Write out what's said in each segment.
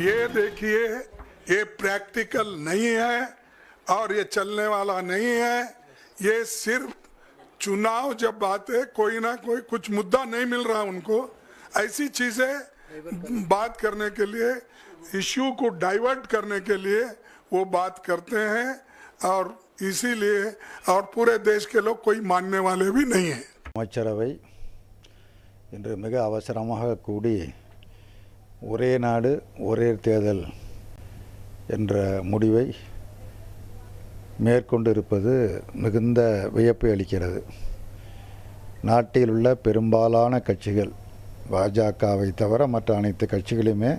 ये देखिए, ये प्रैक्टिकल नहीं है और ये चलने वाला नहीं है। ये सिर्फ चुनाव जब आते कोई ना कोई कुछ मुद्दा नहीं मिल रहा उनको, ऐसी चीजें बात करने के लिए, इश्यू को डाइवर्ट करने के लिए वो बात करते हैं और इसीलिए और पूरे देश के लोग कोई मानने वाले भी नहीं हैं। அமைச்சரவை இன்று மிக அவசரமாக கூடி ஒரே நாடு ஒரே தேர்தல் என்ற முடிவை மேற்கொண்டிருப்பது மிகுந்த வியப்பை அளிக்கிறது. நாட்டில் உள்ள பெரும்பாலான கட்சிகள் பாஜகவை தவிர மற்ற அனைத்து கட்சிகளுமே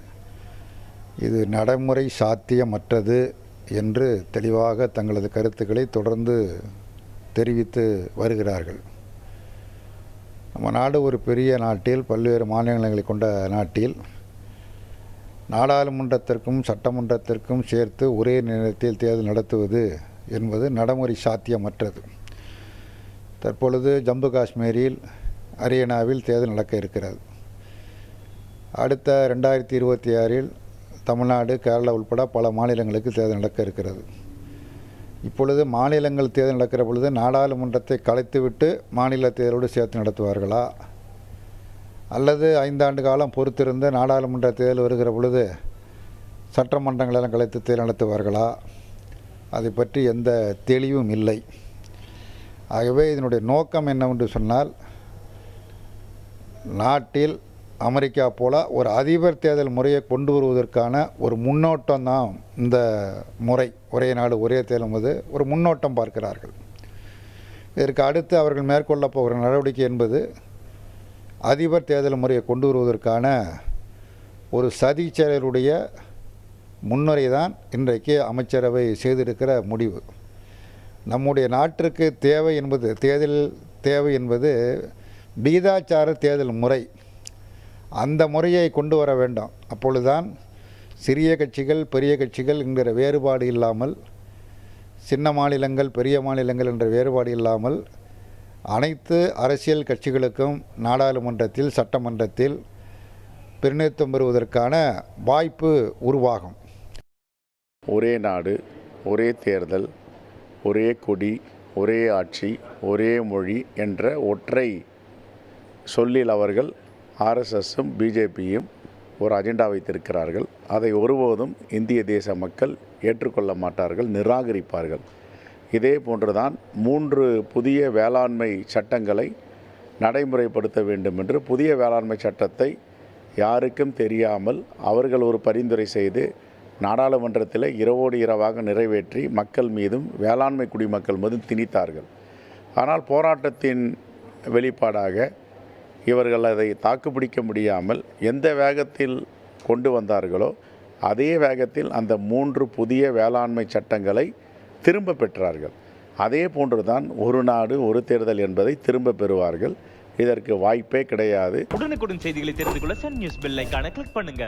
இது நடைமுறை சாத்தியமற்றது என்று தெளிவாக தங்களது கருத்துக்களை தொடர்ந்து தெரிவித்து வருகிறார்கள். நம்ம நாடு ஒரு பெரிய நாட்டில், பல்வேறு மாநிலங்களை கொண்ட நாட்டில் நாடாளுமன்றத்திற்கும் சட்டமன்றத்திற்கும் சேர்த்து ஒரே நேரத்தில் தேர்தல் நடத்துவது என்பது நடைமுறை சாத்தியமற்றது. தற்பொழுது ஜம்மு காஷ்மீரில், ஹரியானாவில் தேர்தல் நடக்க இருக்கிறது. அடுத்த 2026இல் தமிழ்நாடு, கேரளா உட்பட பல மாநிலங்களுக்கு தேர்தல் நடக்க இருக்கிறது. இப்பொழுது மாநிலங்கள் தேர்தல் நடக்கிற பொழுது நாடாளுமன்றத்தை கலைத்துவிட்டு மாநில தேர்தலோடு சேர்த்து நடத்துவார்களா, அல்லது 5 ஆண்டு காலம் பொறுத்திருந்த நாடாளுமன்ற தேர்தல் வருகிற பொழுது சட்டமன்றங்களெல்லாம் கலைத்து தேர்தல் நடத்துவார்களா, அதை பற்றி எந்த தெளிவும் இல்லை. ஆகவே இதனுடைய நோக்கம் என்னவென்று சொன்னால், நாட்டில் அமெரிக்கா போல ஒரு அதிபர் தேர்தல் முறையை கொண்டு வருவதற்கான ஒரு முன்னோட்டம் தான் இந்த முறை. ஒரே நாடு ஒரே தேர்தல் என்பது ஒரு முன்னோட்டம் பார்க்கிறார்கள். இதற்கு அடுத்து அவர்கள் மேற்கொள்ள போகிற நடவடிக்கை என்பது அதிபர் தேர்தல் முறையை கொண்டு வருவதற்கான ஒரு சதி செயலுடைய முன்னுரை தான் இன்றைக்கு அமைச்சரவை செய்திருக்கிற முடிவு. நம்முடைய நாட்டிற்கு தேவை என்பது விகிதாச்சார தேர்தல் முறை. அந்த முறையை கொண்டு வர வேண்டும். அப்பொழுதுதான் சிறிய கட்சிகள் பெரிய கட்சிகள் என்கிற வேறுபாடு இல்லாமல், சின்ன மாநிலங்கள் பெரிய மாநிலங்கள் என்ற வேறுபாடு இல்லாமல் அனைத்து அரசியல் கட்சிகளுக்கும் நாடாளுமன்றத்தில் சட்டமன்றத்தில் பிரதிநிதித்துவம் பெறுவதற்கான வாய்ப்பு உருவாகும். ஒரே நாடு ஒரே தேர்தல், ஒரே கொடி, ஒரே ஆட்சி, ஒரே மொழி என்ற ஒற்றை சொல்லில் அவர்கள் ஆர்எஸ்எஸும் பிஜேபியும் ஒரு அஜெண்டா வைத்திருக்கிறார்கள். அதை ஒருபோதும் இந்திய தேச மக்கள் ஏற்றுக்கொள்ள மாட்டார்கள், நிராகரிப்பார்கள். இதே போன்றுதான் 3 புதிய வேளாண்மை சட்டங்களை நடைமுறைப்படுத்த வேண்டும் என்று புதிய வேளாண்மை சட்டத்தை யாருக்கும் தெரியாமல் அவர்கள் ஒரு பரிந்துரை செய்து நாடாளுமன்றத்தில் இரவோடு இரவாக நிறைவேற்றி மக்கள் மீதும் வேளாண்மை குடிமக்கள் மீதும் திணித்தார்கள். ஆனால் போராட்டத்தின் வெளிப்பாடாக இவர்கள் அதை தாக்குப்பிடிக்க முடியாமல் எந்த வேகத்தில் கொண்டு வந்தார்களோ அதே வேகத்தில் அந்த 3 புதிய வேளாண்மை சட்டங்களை திரும்ப பெற்றார்கள். அதே போன்றுதான் ஒரு நாடு ஒரு தேர்தல் என்பதை திரும்ப பெறுவார்கள். இதற்கு வாய்ப்பே கிடையாது. உடனுக்குடன் செய்திகளை தெரிந்து கொள்ள சன் நியூஸ் பெல் ஐகானை கிளிக் பண்ணுங்க.